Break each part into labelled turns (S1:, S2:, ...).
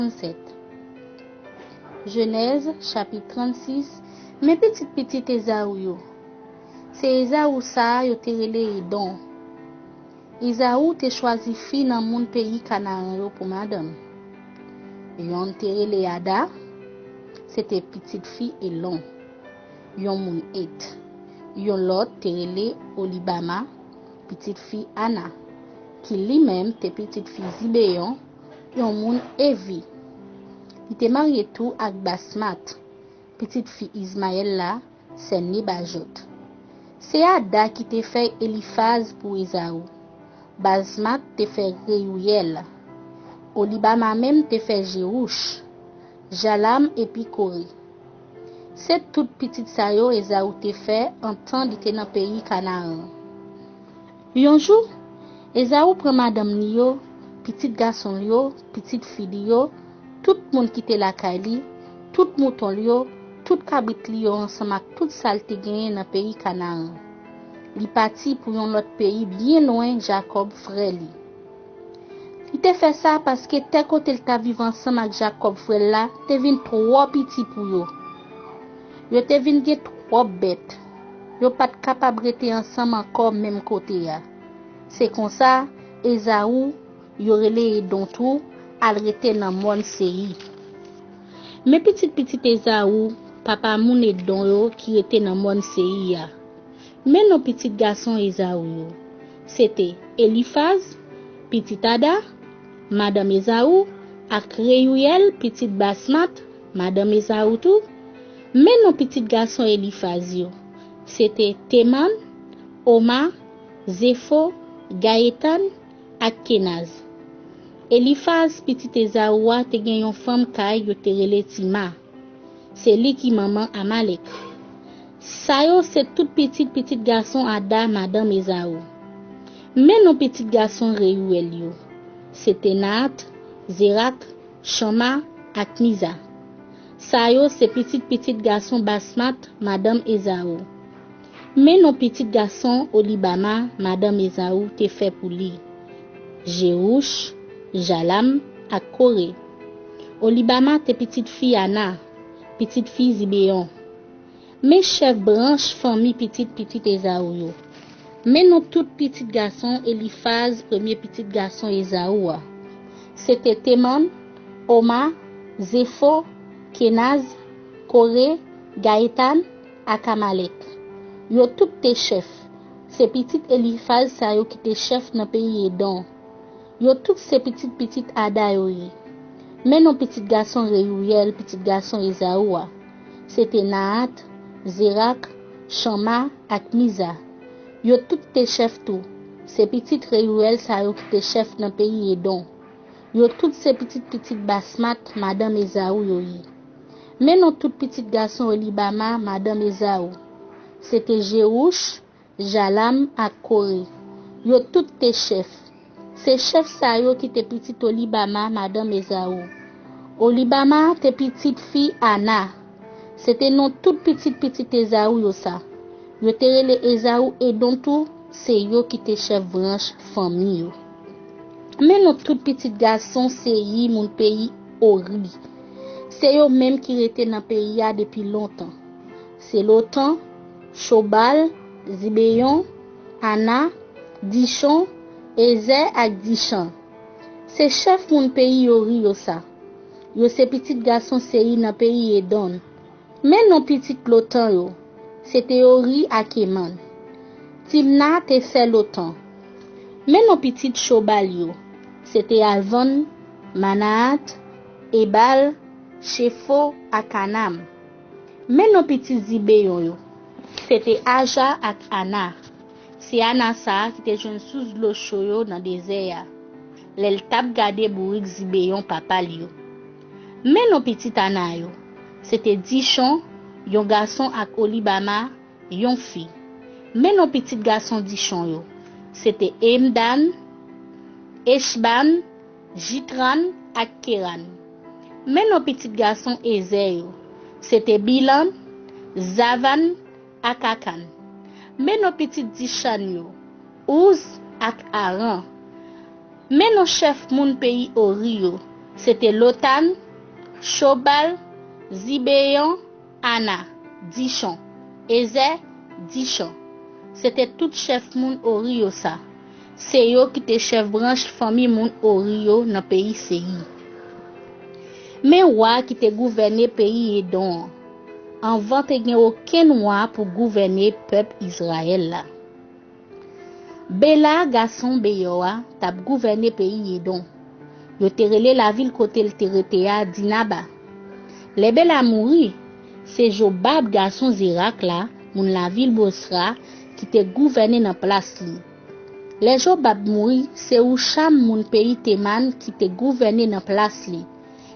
S1: 37. Genèse chapitre 36. Mes petites Esaou yo. C'est Esaou ça yo te rele Edom. Esaou te choisi fi dans mon pays Canaan yo pour madame. Yon te rele Ada, c'était petite fille Elon. Yon moun et. Yon l'autre te rele Olibama, petite fille Anna, qui lui-même te petite fille Zibeon, yon moun Evi. Il te marié tout avec Basmat, petite fille Ismaël là, c'est Nebajot. C'est Ada qui te fait Eliphaz pour Esaou. Basmat te fait Reuel. Olibama même te fait Jérouch, Jalam et puis Corée. C'est toute petite sa yo Esaou te fait en temps de te dans pays Canaan. Yon jour, Esaou prend madame ni yo, petit garçon yo, petite fille yo, tout monde qui te la kali, tout mouton yo, tout kabrit li yo ensemble avec toute salte gagné dans pays Canaan. Li parti pour un autre pays bien loin Jacob frère li. Il te fait ça parce que tes côté il t'a vivre ensemble avec Jacob frère là, te vinn trop petit pour yo. Yo te vinn gen trop bête. Yo pas capable rester ensemble encore même côté ya. C'est comme ça Esaou yo relé Edom tout al rete dans mon série. Mais petite Esaou, papa moun Edom yo qui était dans mon série ya. Mais nos petits garçons Esaou yo, c'était Eliphaz, petit Ada, madame Esaou, ak Reuel, petit Basmat, madame Esaou tout. Mais nos petits garçons Eliphaz yo, c'était Teman, Oma, Zepho, Gaétan, ak Kenaz. Eliphaz petit Esaou te gen yon femme kay yo te rele Tima. C'est li qui maman Amalek. Sa yo c'est tout petit garçon Ada madame Esaou. Mais nos petits garçons Reuel yo, c'était Naat, Zerak, Shama ak Miza. Sa yo c'est petit garçon Basmat madame Esaou. Mais nos petits garçons Olibama madame Esaou te fait pour li. Jérouch, Jalam ak Corée. Olibama te petite fille Anna, petite fille Zibeon. Mes chef branche famille petite Esaou yo. Mais non tout petit garçon Eliphaz premier petit garçon Esaou. C'était Teman, Oma, Zepho, Kenaz, Corée, Gaétan ak Amalek. Yo tout te chef. C'est petit Eliphaz sa yo qui te chef dans pays Edom. Yo tout ces petites Ada yo. Mais non petit garçon Reuel, petit garçon Esaou. C'était Naat, Zerak, Shama ak Miza. Yo tout te chef tout. C'est petit Reuel sa yo qui te chef dans pays Edom. Yo tout ces petites Basmat madame Esaou yo. Mais non tout petit garçon Olibama madame Esaou. C'était Jérouch, Jalam ak Corée. Yo tout te chef. C'est chef sa yo qui te petit Olibama madame Esaou. Olibama te petite fille Anna. C'était non tout petite Esaou yo ça. Yo te rele Esaou et donc tout c'est yo qui te chef branche famille yo. Mais non tout petit garçon c'est yi mon pays Ori. C'est yo même qui était dans pays ya depuis longtemps. C'est Lotan, Shobal, Zibeon, Anna, Dishon, Ezer ak Dishan. C'est chef mon pays Ori yo ça. Yo c'est petit garçon séri dans pays Edom. Mais non petit Lotan yo, c'était Ori ak Eman. Timna te fait Lotan. Mais non petit Shobal yo, c'était Alvan, Manaat, Ebal, Shefo ak Anam. Mais non petit Zibeon yo, c'était Aja ak Anna. C'est Anna ça qui te jeune sous l'eau chaude dans désert. L'el tap gade bourik Zibeon papa li yo. Mais non petit Anna yo, c'était Dishon, yon garçon ak Olibama, yon fille. Mais non petit garçon Dishon yo, c'était Emdan, Eshban, Jitran ak Keran. Mais non petit garçon Ezer yo, c'était Bilan, Zavan ak Akan. Mais non petit Dishan yo, Ouz ak Aran. Mais non chef moun pays Ori yo, C'était Lotan, Shobal, Zibéon, Anna, 10 champs. Ezer, 10 champs. C'était tout chef moun Orio ça. C'est yo qui te chef branche famille moun Orio dans pays Séi. Mais roi qui te gouverné pays Edom. En vente gen aucun roi pour gouverner peuple Israël là. Bela garçon Beyoa t'a gouverné pays Edom. Yo te relé la ville côté le Teretea Dinaba. Les Bela mouri, c'est Jobab garçon Zirak là, moun la ville Bosra qui te gouverné dans place li. Les Jobab mouri, c'est Oucham moun pays Teman qui te gouverné dans place li.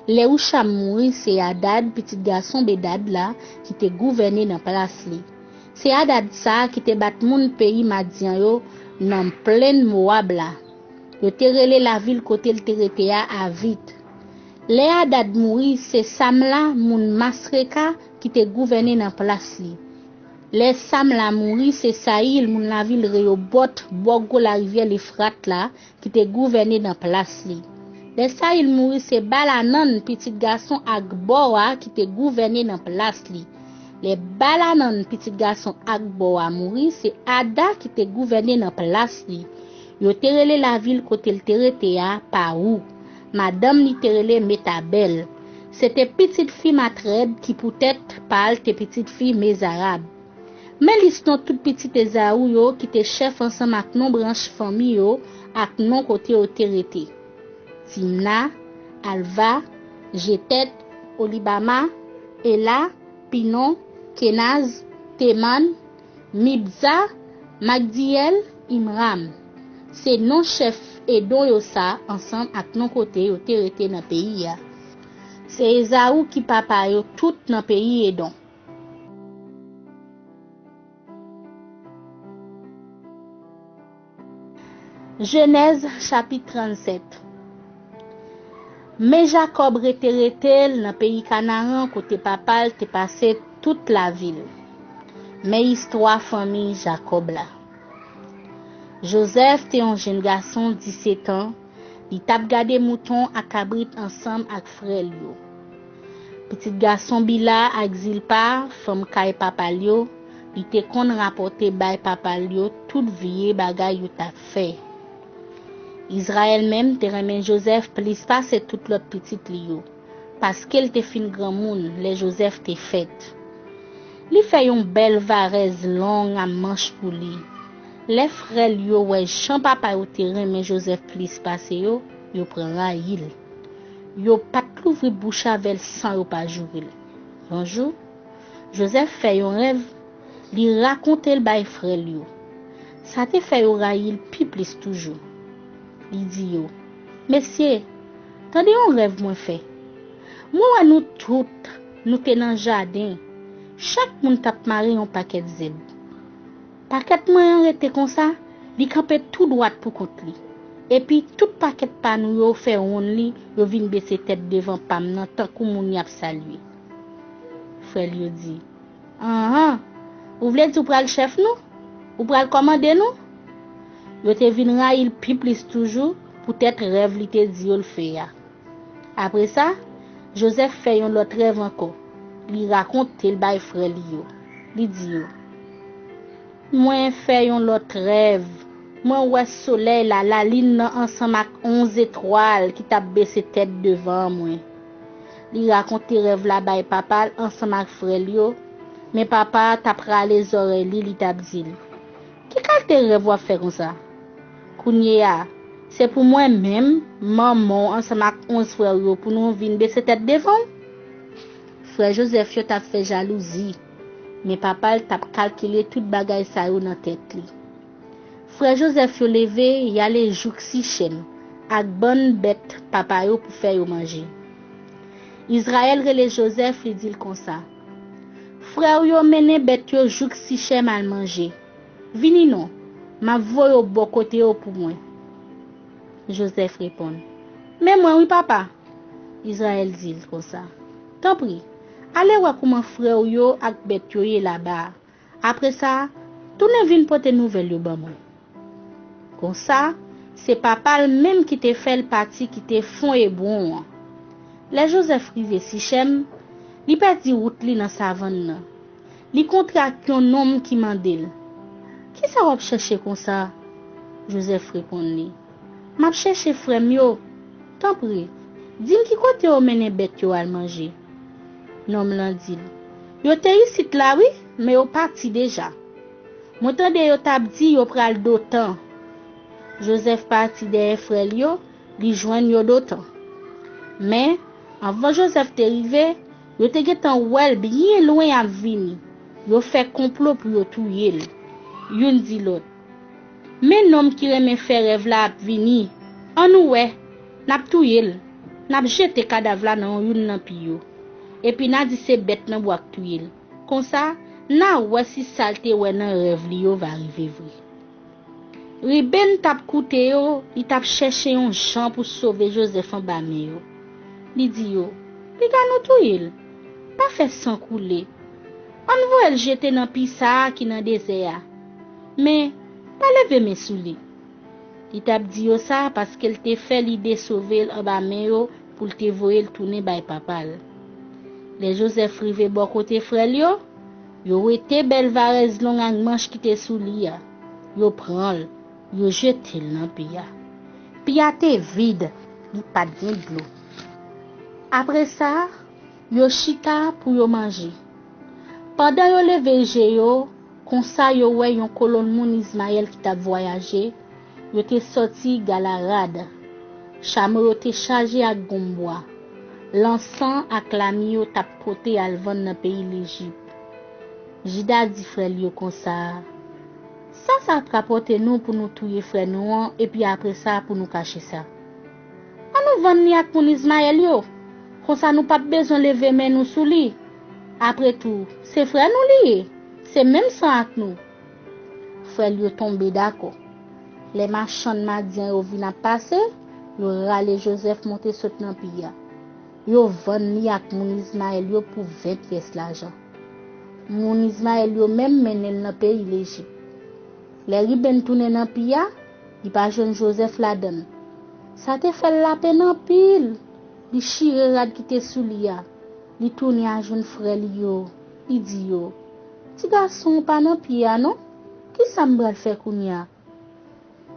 S1: Les Oucham mouri, c'est Hadad petit garçon Bedad là qui te gouverné dans place li. C'est Hadad ça qui te bat moun pays Madian yo dans pleine Moab là. Yo te relé la ville côté le Teretea Avit. Les Hadad mouri, c'est Samla moun Masreka qui te gouverné dans place li. Les Samla mouri, c'est Saïl moun la ville Rehoboth, Borgo la rivière l'Euphrate là qui te gouverné dans place li. Les Saïl mouri, c'est Balanan petit garçon Agboa qui te gouverné dans place li. Les Balanan petit garçon Agboa mouri, c'est Ada qui te gouverné dans place li. Yo te relé la ville côté le Teretea Parou. Madame li te relé Metabel. C'était petite fille Matred qui peut-être parle tes petites filles mes arabes. Mais l'histoire toute petite Esaou yo qui te chef ensemble avec non branche famille yo avec non côté au Terete. Timna, Alva, Jetet, Olibama, Ela, Pinon, Kenaz, Teman, Mibza, Magdiel, Imram. C'est non chef et don yo ça ensemble avec non côté au Terete dans pays ya. C'est Esaou qui papa yo tout dans pays Edom. Genèse chapitre 37. Mais Jacob retel dans pays Canaan côté papa te passé toute la ville. Mais histoire famille Jacob là. Joseph était un jeune garçon 17 ans, il t'a gardé mouton à cabrit ensemble avec frère yo. Petit garçon Bila avec Zilpa, femme kay papa yo, il te kon rapporter bay papa yo toute vie bagay yo t'a fait. Israël même te remen Joseph plus passer toute l'autre petite li yo parce qu'elle te fin grand monde les Joseph te fait. Li fait une belle varese longue à manche pour lui. Les frères yo ouais chan papa yo te remen Joseph plus passer yo prend raïl. Yo pas l'ouvrir bouche avec sans yo pas jouer. Un jour, Joseph fait un rêve, li raconte le bay frère yo. Ça te fait yo raïl pi plus toujours. Il dit yo, messieurs, tendez un rêve moi fait. Moi nous toutes, nous te dans jardin. Chaque moun tap maré un paquet de zeb. Paquet moi rete comme ça, li campé tout droit pour compte li. Et puis tout paquet pa nou yo fait on li, yo vinn baisser tête devant pam nan tant kou moun y ap saluer. Frère yo dit, ou vle di ou pral chef nou? Ou pral commander nou? Yo te vin raïl pi plus toujours, peut-être rêve li te di yo le fait ya. Après ça, Joseph fait un autre rêve encore. Li raconte le bay frère li yo. Li di yo, moi fait un autre rêve. Moi ouais soleil là, la lune ensemble avec 11 étoiles qui t'a baissé tête devant moi. Li raconte rêve là bay papa ensemble avec frère li yo. Mais papa t'a pris les oreilles li t'a dit. Qui qualité rêve va faire comme ça? Kounya, c'est pour moi-même, maman, ensemble avec 11 frères pour nous venir baisser tête devant. Frère Joseph t'a fait jalousie, mais papa t'a calculé toute bagaille ça dans tête li. Frère Joseph yo levé, y allé jouk si chen, ak bonne bête papa yo pour faire yo manger. Israël relé Joseph li dit comme ça. Frère yo mené bête yo jouk si chen mal manger. Vini non. Ma voye au bon côté pour moi. Joseph répond. Mais moi oui papa. Israël dit comme ça. Tant pis. Allez voir comment frère yo ak bête yo là-bas. Après ça, tout ne vient porter nouvelle yo ba moi. Comme ça, c'est papa même qui te fait le parti qui te fond et bon. Les Joseph rive Sichem, li perdit route li dans savane nan. Li contract un homme qui mandel. Qui ça va chercher comme ça? Joseph répond li. M'a chercher frère yo. Tant pis. Dis qui côté ou mène bête yo al manger. Nom lan dit. Yo te ici là oui, mais yo parti déjà. M'entende yo tap di yo pral d'autant. Joseph parti derrière frère yo, li joindre yo d'autant. Mais avant Joseph te rive, yo te getan wel bien loin à vini. Yo fait complot pour yo touyer. Yon dit l'autre. Mais nom qui remet faire rêve là vini. An nou n'ap touyer. N'ap jeté cadavre là dans yon nan piyo. Et puis n'a dit c'est bête nan boak touyer. Comme ça, na si salte nan rêve li yo va arriver vrai. Riben tap koute yo, il tap cherché un champ pour sauver Joseph en bas yo. Li dit yo, li ga nou touyer. Pas fait sans couler. On voit elle jeter dans pisa qui dans désert. Mais pas lever mes souliers. Il t'a dit ça parce qu'elle te fait l'idée sauver en bas yo pour te voyer le tourner by papa. Les Joseph rive bon côté frère yo été belle varez long ang manche qui te soulier. Yo prend, yo jeté dans pia. Pia te vide, il pas de l'eau. Après ça, yo chita pour yo manger. Pendant yo levé yo, comme ça yo wè yon colonne moun Ismaël qui t'a voyagé, yo te sorti galarade. Chamre yo te chargé à gombois. L'encens ak lami yo t'a poté al vendre dans pays l'Égypte. Jida dit frère yo comme ça. Ça trapote nous pour nous touyer frère nous et puis après ça pour nous cacher ça. On nous vendre ni ak moun Ismaël yo. Comme ça nous pas besoin lever mais nous sous li. Après tout, c'est frère nous lié. C'est même ça avec nous. Frère yo tombé d'accord. Les marchands madiens yo vinn passer, yo rale Joseph monter saute dans piya. Yo vend li ak moun Ismaël yo pour 20 pièces l'argent. Moun Ismaël yo même menen dans pays l'Égypte. Les riben tourner dans piya, il pas jeune Joseph la donne. Ça te fait la peine en pile. Li chire rad qui te sou liya. Li tourne à jeune frère yo. Li dit yo. Ti garçon pas nan piya non? Qui ça m'bral faire kounya?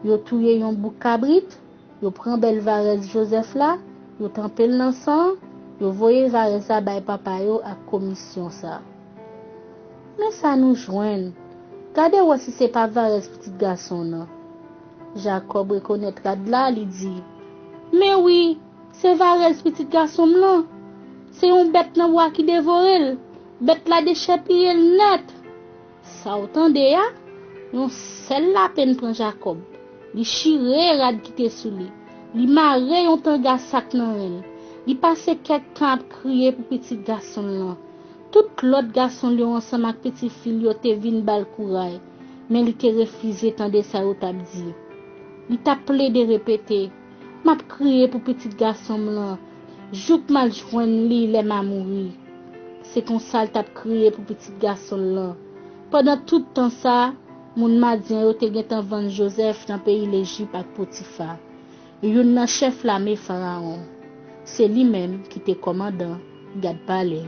S1: Yo touye yon bouc cabrit, yo prend belle varez Joseph là, yo trempé dans sang, yo voye varez ça bay papa yo à commission ça. Mais ça nous joigne. Gardez ou si c'est pas varez petit garçon non. Jacob reconnaîtra de là, il dit. Mais oui, c'est varez petit garçon là. C'est un bête nan bois qui dévore. Bête la déchapiller net. Ça entende ya? Yon sel la peine prend Jacob. Li chire rad qui te sou li. Li mare yon tanga sak nan el. Li passe quelques temps à crier pour petit garçon là. Tout l'autre garçon li ensemble avec petit fille yo te vin bal courage. Mais li te refusé tande ça yo t'a dit. Li t'a plaidé répéter. M'a crié pour petit garçon là. Jouk mal joine li les m'a mouri. C'est comme ça t'a crié pour petit garçon là. Pendant tout temps ça, moun madien yo te gen vendre Joseph dans pays l'Égypte avec Potiphar. Yon nan chef l'armée pharaon. C'est lui-même qui te commandant, garde palais.